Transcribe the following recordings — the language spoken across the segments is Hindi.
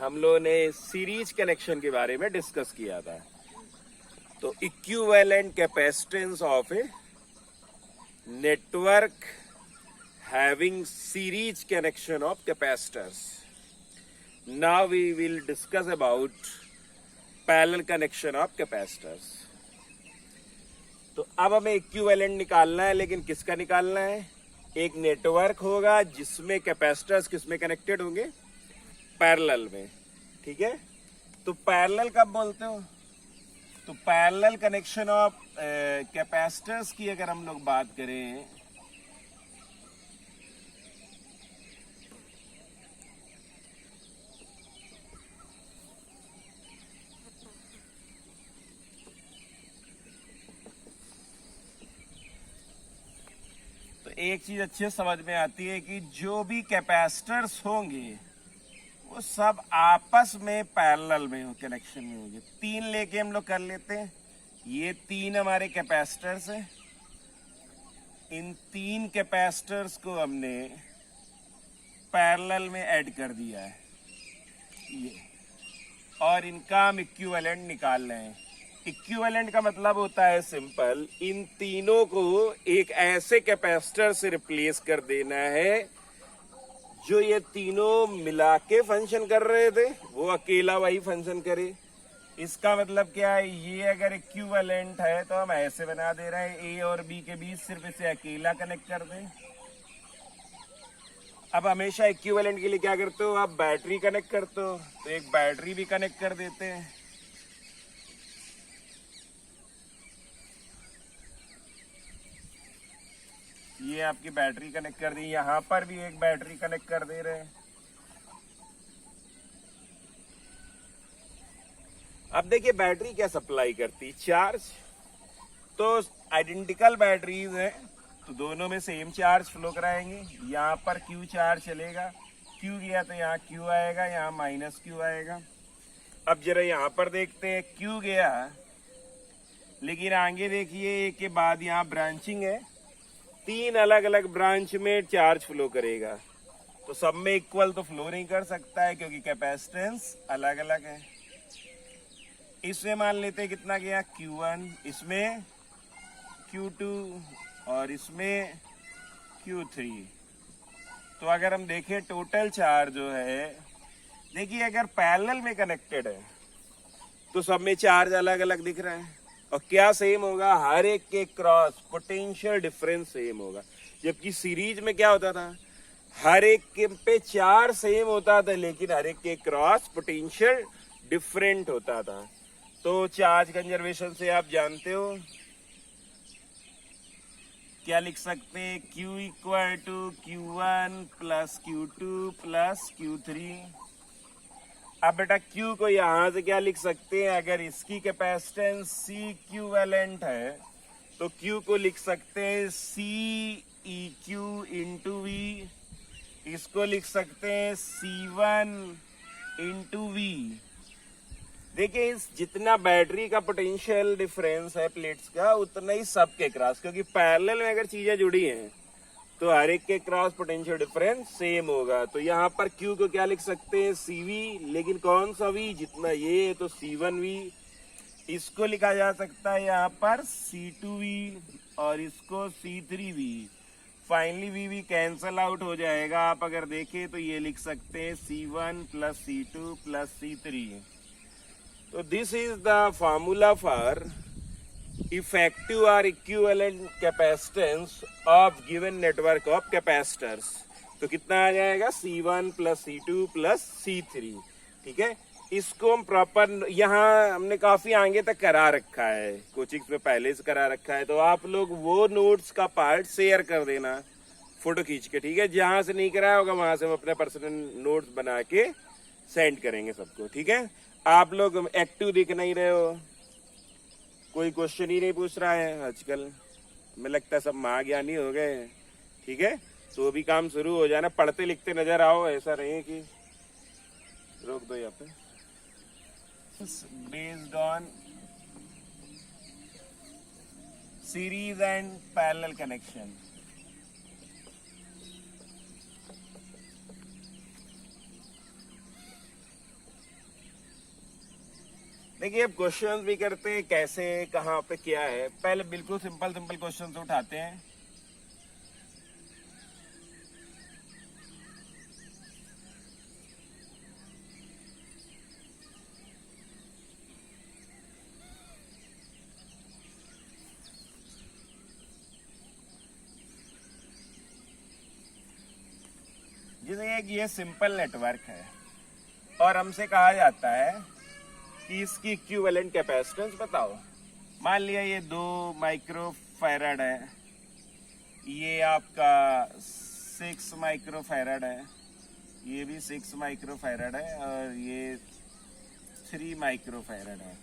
हम लोगों ने सीरीज कनेक्शन के बारे में डिस्कस किया था। तो equivalent capacitance of a network having series connection of capacitors. Now we will discuss about parallel connection of capacitors. तो अब हमें इक्विवेलेंट निकालना है, लेकिन किसका निकालना है? एक नेटवर्क होगा जिसमें कैपेसिटर्स किसमें कनेक्टेड होंगे? पैरेलल में। ठीक है, तो पैरेलल कब बोलते हो? तो पैरेलल कनेक्शन ऑफ कैपेसिटर्स की अगर हम लोग बात करें तो एक चीज अच्छे समझ में आती है कि जो भी कैपेसिटर्स होंगे वो सब आपस में पैरेलल में कनेक्शन में होंगे। 3 लेके हम लोग कर लेते हैं। ये 3 हमारे कैपेसिटर्स हैं। इन 3 कैपेसिटर्स को हमने पैरेलल में ऐड कर दिया है ये, और इनका हम इक्विवेलेंट निकाल रहे हैं। इक्विवेलेंट का मतलब होता है सिंपल, इन तीनों को एक ऐसे कैपेसिटर से रिप्लेस कर देना है जो ये तीनों मिला के फंक्शन कर रहे थे, वो अकेला वही फंक्शन करे। इसका मतलब क्या है? ये अगर इक्विवेलेंट है तो हम ऐसे बना दे रहे हैं, ए और बी के बीच सिर्फ इसे अकेला कनेक्ट कर दें। अब हमेशा इक्विवेलेंट के लिए क्या करते हो? आप बैटरी कनेक्ट करते हो, तो एक बैटरी भी कनेक्ट कर देते हैं। ये आपकी बैटरी कनेक्ट कर दी, यहां पर भी एक बैटरी कनेक्ट कर दे रहे हैं। अब देखिए बैटरी क्या सप्लाई करती? चार्ज। तो आइडेंटिकल बैटरीज है तो दोनों में सेम चार्ज फ्लो कराएंगे। यहाँ पर Q चार्ज चलेगा, Q गया तो यहाँ Q आएगा, यहाँ -Q आएगा। अब जरा यहाँ पर देखते हैं, Q गया, लेकिन आगे देखिए एक के बाद यहाँ ब्रांचिंग है, 3 अलग अलग ब्रांच में चार्ज फ्लो करेगा। तो सब में इक्वल तो फ्लो नहीं कर सकता है क्योंकि कैपेसिटेंस अलग अलग है। इसमें मान लेते हैं कितना गया? Q1, इसमें Q2 और इसमें Q3। तो अगर हम देखें टोटल चार्ज जो है, देखिए अगर पैरेलल में कनेक्टेड है तो सब में चार्ज अलग अलग दिख रहा है। और क्या सेम होगा? हर एक के क्रॉस पोटेंशियल डिफरेंस सेम होगा। जबकि सीरीज में क्या होता था? हर एक के पे चार्ज सेम होता था, लेकिन हर एक के क्रॉस पोटेंशियल डिफरेंट होता था। तो चार्ज कंजर्वेशन से आप जानते हो क्या लिख सकते हैं? Q equal to Q1 plus Q2 plus Q3। अब बेटा Q को यहां से क्या लिख सकते हैं? अगर इसकी कैपेसिटेंस C इक्विवेलेंट है तो Q को लिख सकते हैं C EQ इंटू V। इसको लिख सकते हैं C1 इंटू V। देखिए इस जितना बैटरी का पोटेंशियल डिफरेंस है प्लेट्स का, उतना ही सबके क्रॉस, क्योंकि पैरेलल में अगर चीजें जुड़ी हैं तो हर एक के क्रॉस पोटेंशियल डिफरेंस सेम होगा। तो यहाँ पर Q को क्या लिख सकते हैं? CV, लेकिन कौन सा V? जितना ये है तो C1V। इसको लिखा जा सकता है यहाँ पर C2V और इसको C3V। Finally V cancel out हो जाएगा। आप अगर देखें तो ये लिख सकते हैं C1 plus C2 plus C3। तो this is the formula for effective और equivalent capacitance of given network of capacitors. तो कितना आ जाएगा? C1 plus C2 plus C3। ठीक है, इसको हम प्रॉपर यहाँ हमने काफी आगे तक करा रखा है, कोचिंग में पहले से करा रखा है। तो आप लोग वो नोट्स का पार्ट शेयर कर देना फोटो खींच के। ठीक है, जहां से नहीं कराया होगा वहां से हम अपने पर्सनल नोट्स बना के सेंड करेंगे सबको। ठीक है, आप लोग एक्टिव दिख नहीं रहे हो, कोई क्वेश्चन ही नहीं पूछ रहा है आजकल। हमें लगता है सब महाज्ञानी हो गए। ठीक है, तो भी काम शुरू हो जाना, पढ़ते लिखते नजर आओ, ऐसा नहीं कि रोक दो यहाँ पे। Based on series and parallel connection. देखिए अब क्वेश्चंस भी करते हैं, कैसे कहाँ पे क्या है। पहले बिल्कुल सिंपल सिंपल क्वेश्चंस उठाते हैं। जैसे एक ये सिंपल नेटवर्क है और हमसे कहा जाता है कि इसकी इक्विवेलेंट कैपेसिटेंस बताओ। मान लिया ये 2 माइक्रोफैराड है, ये आपका 6 माइक्रोफैराड है, ये भी 6 माइक्रोफैराड है और ये 3 माइक्रोफैराड है।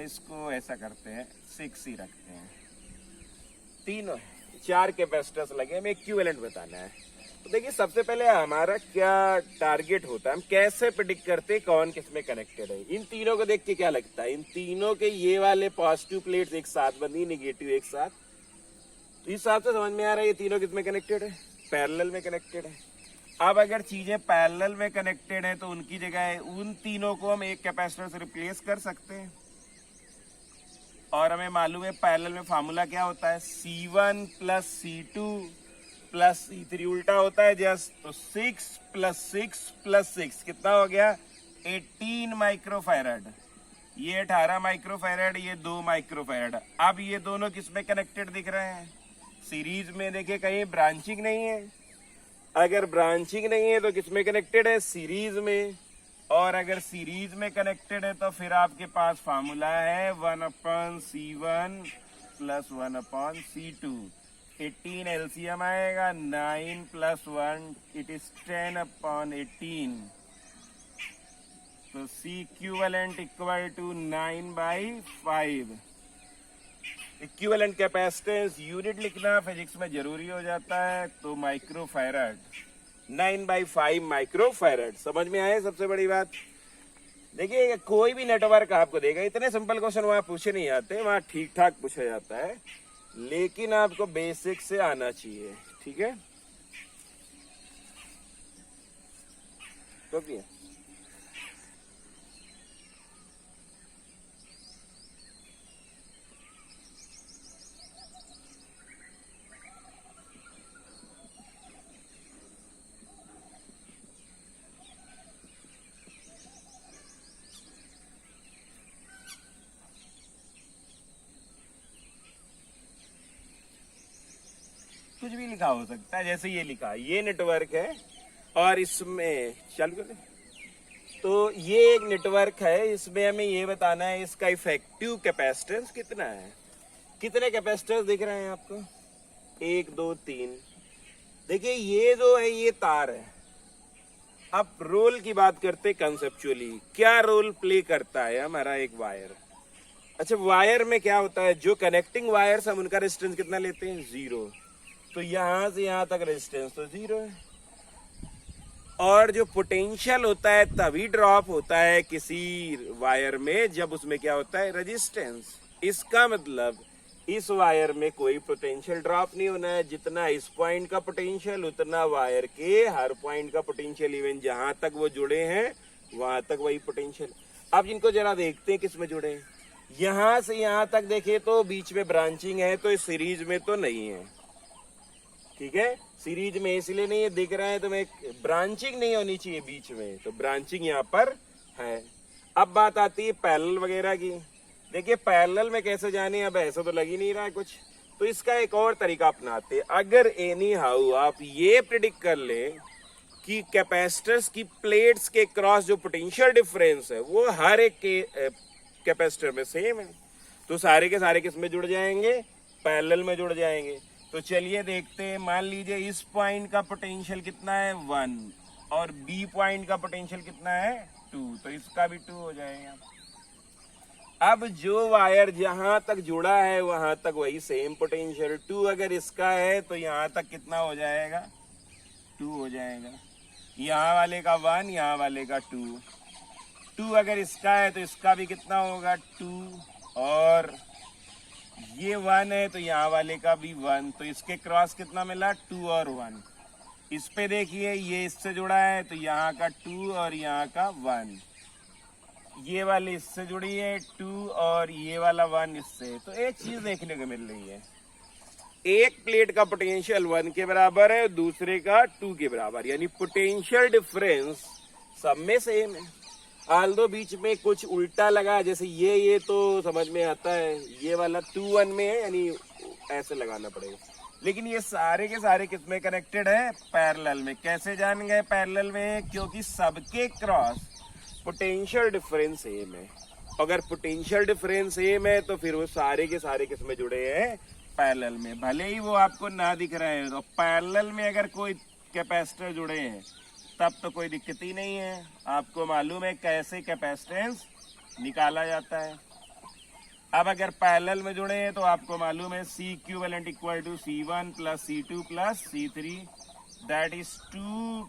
इसको ऐसा करते हैं 6 ही रखते हैं। तीनों 4 कैपेसिटर्स लगे, हमें इक्विवेलेंट बताना है। तो देखिए सबसे पहले हमारा क्या टारगेट होता है, हम कैसे प्रेडिक्ट करते हैं कौन किसमें कनेक्टेड है। इन तीनों को देख के क्या लगता है, इन तीनों के ये वाले पॉजिटिव प्लेट्स एक साथ बनी, नेगेटिव एक साथ, तो इस हिसाब से समझ में आ रहा है ये तीनों किसमें कनेक्टेड है, पैरेलल में कनेक्टेड है। अब अगर चीजें पैरेलल में कनेक्टेड है तो उनकी जगह उन तीनों को हम एक कैपेसिटर से रिप्लेस कर सकते हैं। और हमें मालूम है पैरेलल में फार्मूला क्या होता है, C1 plus C2 plus C3 उल्टा होता है जस्ट। तो 6 प्लस 6 प्लस 6 कितना हो गया, 18 माइक्रोफैराड। ये 18 माइक्रोफैराड, ये 2 माइक्रोफैराड। अब ये दोनों किसमें कनेक्टेड दिख रहे हैं, सीरीज में। देखिए कहीं ब्रांचिंग नहीं है, अगर ब्रांचिंग नहीं है तो किसमें कनेक्टेड है, सीरीज में। और अगर सीरीज में कनेक्टेड है तो फिर आपके पास फार्मूला है 1/C1 प्लस 1/C2। 18 एलसीएम आएगा, 9 प्लस 1 इट इज 10/18। तो C equivalent equal to 9/5। Equivalent capacitance unit लिखना फिजिक्स में जरूरी हो जाता है, तो माइक्रोफैराड, 9/5 माइक्रोफैराड। समझ में आए सबसे बड़ी बात। देखिए कोई भी नेटवर्क आपको देगा, इतने सिंपल क्वेश्चन वहां पूछे नहीं जाते, वहां ठीक ठाक पूछा जाता है, लेकिन आपको बेसिक से आना चाहिए, ठीक है। तो क्या कुछ भी लिखा हो सकता है, जैसे ये लिखा, ये नेटवर्क है और इसमें चालू कर दे। तो ये एक नेटवर्क है, इसमें हमें ये बताना है इसका इफेक्टिव कैपेसिटेंस कितना है। कितने कैपेसिटर्स दिख रहे हैं आपको, 1 2 3। देखिए ये जो है ये तार है। अब रोल की बात करते कंसेप्चुअली, क्या रोल प्ले करता है हमारा एक वायर। अच्छा वायर में क्या होता है, जो कनेक्टिंग वायर्स हम उनका रेजिस्टेंस कितना लेते हैं, 0। तो यहां से यहां तक रेजिस्टेंस तो 0 है। और जो पोटेंशियल होता है तभी ड्रॉप होता है किसी वायर में जब उसमें क्या होता है, रेजिस्टेंस। इसका मतलब इस वायर में कोई पोटेंशियल ड्रॉप नहीं होना है। जितना इस पॉइंट का पोटेंशियल उतना वायर के हर पॉइंट का पोटेंशियल, इवन जहां तक वो जुड़े हैं वहां तक वही पोटेंशियल। अब इनको जरा देखते हैं किसमें जुड़े हैं। यहां से यहां तक देखे तो बीच में ब्रांचिंग है, तो इस सीरीज में तो नहीं है, ठीक है। सीरीज में इसलिए नहीं है, दिख रहा है तो मैं ब्रांचिंग नहीं होनी चाहिए बीच में, तो ब्रांचिंग यहाँ पर है। अब बात आती है पैरेलल वगैरह की। देखिए पैरेलल में कैसे जाने, अब ऐसा तो लग ही नहीं रहा है कुछ, तो इसका एक और तरीका अपनाते हैं। अगर एनी हाउ आप ये प्रिडिक्ट कर ले कि कैपेसिटर्स की प्लेट्स के क्रॉस जो पोटेंशियल डिफरेंस है वो हर एक के कैपेसिटर में सेम है, तो सारे के सारे किस में जुड़ जाएंगे, पैरेलल में जुड़ जाएंगे। तो चलिए देखते हैं। मान लीजिए इस पॉइंट का पोटेंशियल कितना है, 1, और बी पॉइंट का पोटेंशियल कितना है, 2, तो इसका भी 2 हो जाएगा। अब जो वायर जहां तक जुड़ा है वहां तक वही सेम पोटेंशियल, 2 अगर इसका है तो यहां तक कितना हो जाएगा, 2 हो जाएगा। यहाँ वाले का 1, यहाँ वाले का 2। 2 अगर इसका है तो इसका भी कितना होगा, 2, और ये 1 है तो यहाँ वाले का भी 1, तो इसके क्रॉस कितना मिला, 2 और 1। इस पे देखिए ये इससे जुड़ा है तो यहाँ का 2 और यहाँ का 1। ये वाली इससे जुड़ी है 2 और ये वाला 1 इससे। तो एक चीज देखने को मिल रही है, एक प्लेट का पोटेंशियल 1 के बराबर है, दूसरे का 2 के बराबर, यानी पोटेंशियल डिफरेंस सब में सेम है। आल्दो बीच में कुछ उल्टा लगा, जैसे ये तो समझ में आता है, ये वाला 2 1 में है, यानी ऐसे लगाना पड़ेगा। लेकिन ये सारे के सारे किसमें कनेक्टेड है? पैरेलल में। कैसे जान गए पैरेलल में? क्योंकि सबके क्रॉस पोटेंशियल डिफरेंस सेम है। अगर पोटेंशियल डिफरेंस सेम है तो फिर वो सारे के सारे किसमें जुड़े हैं? पैरेलल में। भले ही वो आपको ना दिख रहे हैं, तो पैरेलल में अगर कोई कैपेसिटर जुड़े हैं तब तो कोई दिक्कत ही नहीं है। आपको मालूम है कैसे कैपेसिटेंस निकाला जाता है। अब अगर पैरेलल में जुड़े हैं तो आपको मालूम है C equivalent equal to C1 plus C2 plus C3, that is 2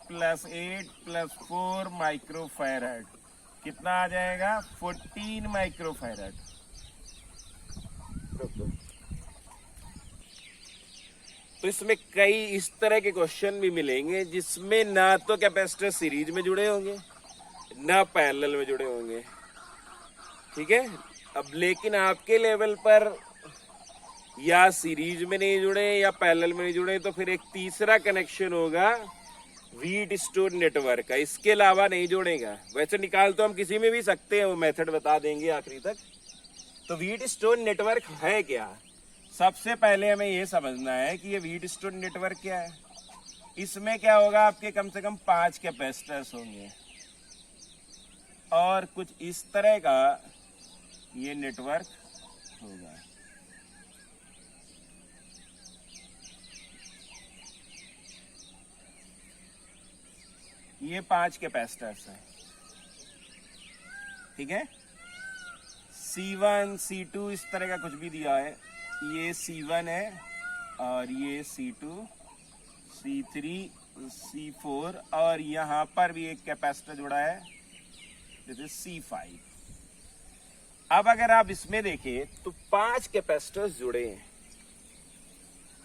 plus 8 plus 4 microfarad. कितना आ जाएगा? 14 माइक्रोफैरड। तो इसमें कई इस तरह के क्वेश्चन भी मिलेंगे जिसमें ना तो कैपेसिटर सीरीज में जुड़े होंगे ना पैरेलल में जुड़े होंगे, ठीक है। अब लेकिन आपके लेवल पर या सीरीज में नहीं जुड़े या पैरेलल में नहीं जुड़े, तो फिर एक तीसरा कनेक्शन होगा व्हीटस्टोन नेटवर्क का, इसके अलावा नहीं जोड़ेगा। वैसे निकाल तो हम किसी में भी सकते हैं, वो मेथड बता देंगे आखिरी तक। तो व्हीटस्टोन नेटवर्क है क्या? सबसे पहले हमें ये समझना है कि ये व्हीटस्टोन नेटवर्क क्या है। इसमें क्या होगा, आपके कम से कम 5 कैपेसिटर्स होंगे और कुछ इस तरह का ये नेटवर्क होगा। ये 5 कैपेसिटर्स हैं, ठीक है। C1 C2 इस तरह का कुछ भी दिया है। ये C1 है और ये C2 C3 C4 और यहाँ पर भी एक कैपेसिटर जुड़ा है, दिस इज C5। अब अगर आप इसमें देखें तो 5 कैपेसिटर्स जुड़े हैं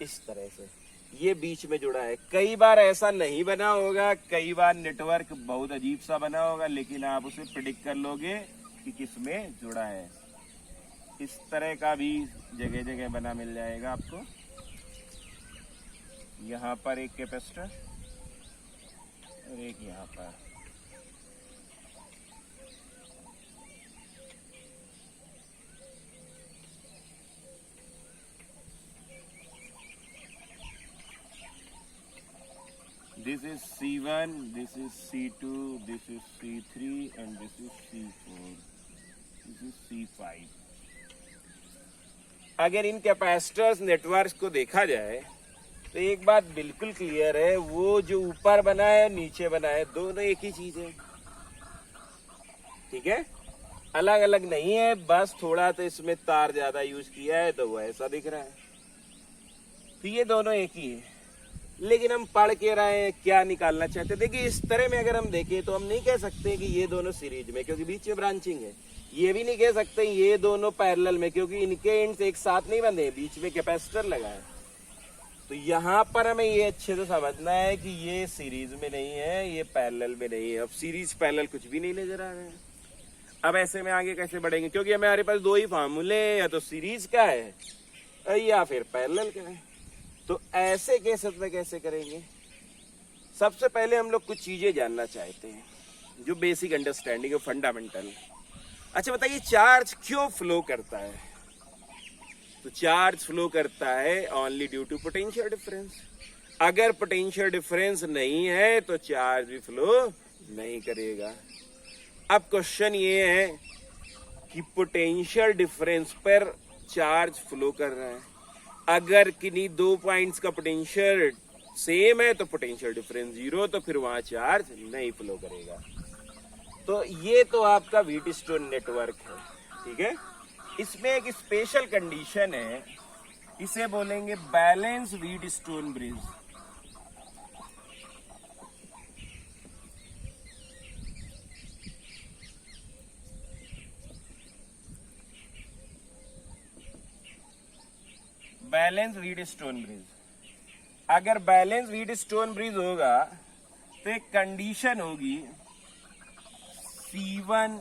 इस तरह से, ये बीच में जुड़ा है। कई बार ऐसा नहीं बना होगा, कई बार नेटवर्क बहुत अजीब सा बना होगा, लेकिन आप उसे प्रिडिक्ट कर लोगे कि किसमें जुड़ा है। इस तरह का भी जगह जगह बना मिल जाएगा आपको। यहाँ पर एक कैपेसिटर और एक यहाँ पर। This is C1, this is C2, this is C3 and this is C4, this is C5। अगर इन कैपेसिटर्स नेटवर्क को देखा जाए तो एक बात बिल्कुल क्लियर है, वो जो ऊपर बना है नीचे बना है दोनों एक ही चीज है, ठीक है। अलग अलग नहीं है, बस थोड़ा तो इसमें तार ज्यादा यूज किया है तो वो ऐसा दिख रहा है। तो ये दोनों एक ही है, लेकिन हम पढ़ के रहे हैं क्या निकालना चाहते हैं। देखिए इस तरह में अगर हम देखें तो हम नहीं कह सकते कि ये दोनों सीरीज में, क्योंकि बीच में ब्रांचिंग है। ये भी नहीं कह सकते ये दोनों पैरेलल में, क्योंकि इनके एंड्स एक साथ नहीं बंधे, बीच में कैपेसिटर लगा है। तो यहाँ पर हमें ये अच्छे से समझना है कि ये सीरीज में नहीं है, ये पैरेलल में नहीं है। अब सीरीज पैरेलल कुछ भी नहीं नजर आ रहा है। अब ऐसे में आगे कैसे बढ़ेंगे, क्योंकि हमारे पास दो ही फार्मूले, या तो सीरीज का है या फिर पैरेलल का है। तो ऐसे केसेस में कैसे करेंगे? सबसे पहले हम लोग कुछ चीजें जानना चाहते हैं जो बेसिक अंडरस्टैंडिंग है, फंडामेंटल। अच्छा बताइए, चार्ज क्यों फ्लो करता है? तो चार्ज फ्लो करता है only due to potential difference. अगर पोटेंशियल डिफरेंस नहीं है तो चार्ज भी फ्लो नहीं करेगा। अब क्वेश्चन ये है कि पोटेंशियल डिफरेंस पर चार्ज फ्लो कर रहा है। अगर किन्हीं दो पॉइंट्स का पोटेंशियल सेम है तो पोटेंशियल डिफरेंस 0, तो फिर वहां चार्ज नहीं फ्लो करेगा। तो ये तो आपका व्हीटस्टोन नेटवर्क है, ठीक है। इसमें एक स्पेशल कंडीशन है, इसे बोलेंगे balance Wheatstone bridge. Balance Wheatstone bridge. अगर बैलेंस व्हीटस्टोन ब्रिज होगा तो एक कंडीशन होगी C1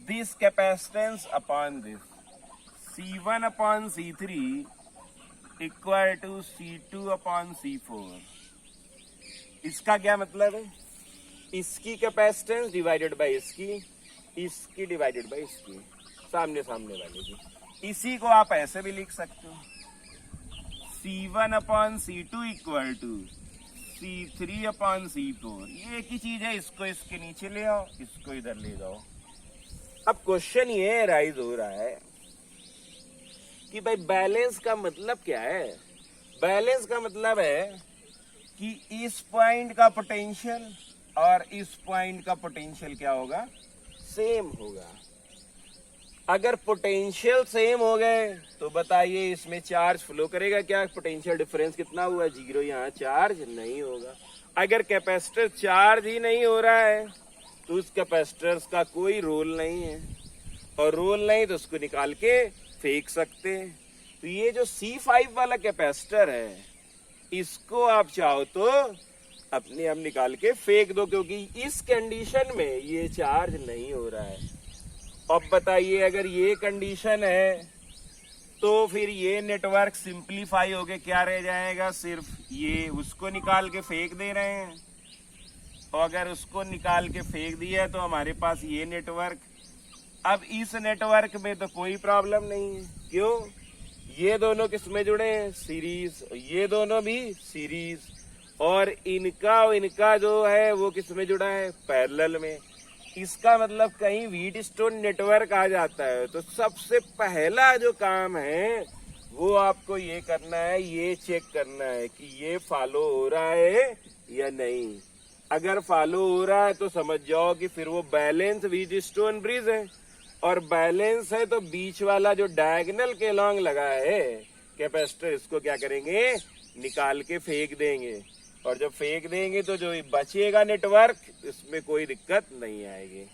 this capacitance upon this, C1 upon C3 equal to C2 upon C4। इसका क्या मतलब है? इसकी कैपेसिटेंस डिवाइडेड बाय इसकी डिवाइडेड बाय इसकी, सामने सामने वाले की। इसी को आप ऐसे भी लिख सकते हो, C1 upon C2 equal to C3 upon C4। ये एक ही चीज है, इसको इसके नीचे ले आओ, इसको इधर ले जाओ। अब क्वेश्चन ये राइज हो रहा है कि भाई बैलेंस का मतलब क्या है? बैलेंस का मतलब है कि इस पॉइंट का पोटेंशियल और इस पॉइंट का पोटेंशियल क्या होगा? सेम होगा। अगर पोटेंशियल सेम हो गए तो बताइए इसमें चार्ज फ्लो करेगा क्या? पोटेंशियल डिफरेंस कितना हुआ? 0। यहाँ चार्ज नहीं होगा। अगर कैपेसिटर चार्ज ही नहीं हो रहा है तो उस कैपेसिटर का कोई रोल नहीं है, और रोल नहीं तो उसको निकाल के फेंक सकते हैं। तो ये जो C5 वाला कैपेसिटर है, इसको आप चाहो तो अपने आप निकाल के फेंक दो, क्योंकि इस कंडीशन में ये चार्ज नहीं हो रहा है। अब बताइए अगर ये कंडीशन है तो फिर ये नेटवर्क सिंपलीफाई होके क्या रह जाएगा? सिर्फ ये उसको निकाल के फेंक दे रहे हैं, और अगर उसको निकाल के फेंक दिया तो हमारे पास ये नेटवर्क। अब इस नेटवर्क में तो कोई प्रॉब्लम नहीं है। क्यों? ये दोनों किस में जुड़े हैं? सीरीज। ये दोनों भी सीरीज, और इनका जो है वो किस में जुड़ा है? पैरेलल में। इसका मतलब कहीं व्हीटस्टोन नेटवर्क आ जाता है तो सबसे पहला जो काम है वो आपको ये करना है, ये चेक करना है कि ये फॉलो हो रहा है या नहीं। अगर फॉलो हो रहा है तो समझ जाओ कि फिर वो बैलेंस व्हीटस्टोन ब्रिज है, और बैलेंस है तो बीच वाला जो डायगोनल के लॉन्ग लगा है कैपेसिटर, इसको क्या करेंगे? निकाल के फेंक देंगे। और जब फेंक देंगे तो जो बचेगा नेटवर्क, इसमें कोई दिक्कत नहीं आएगी।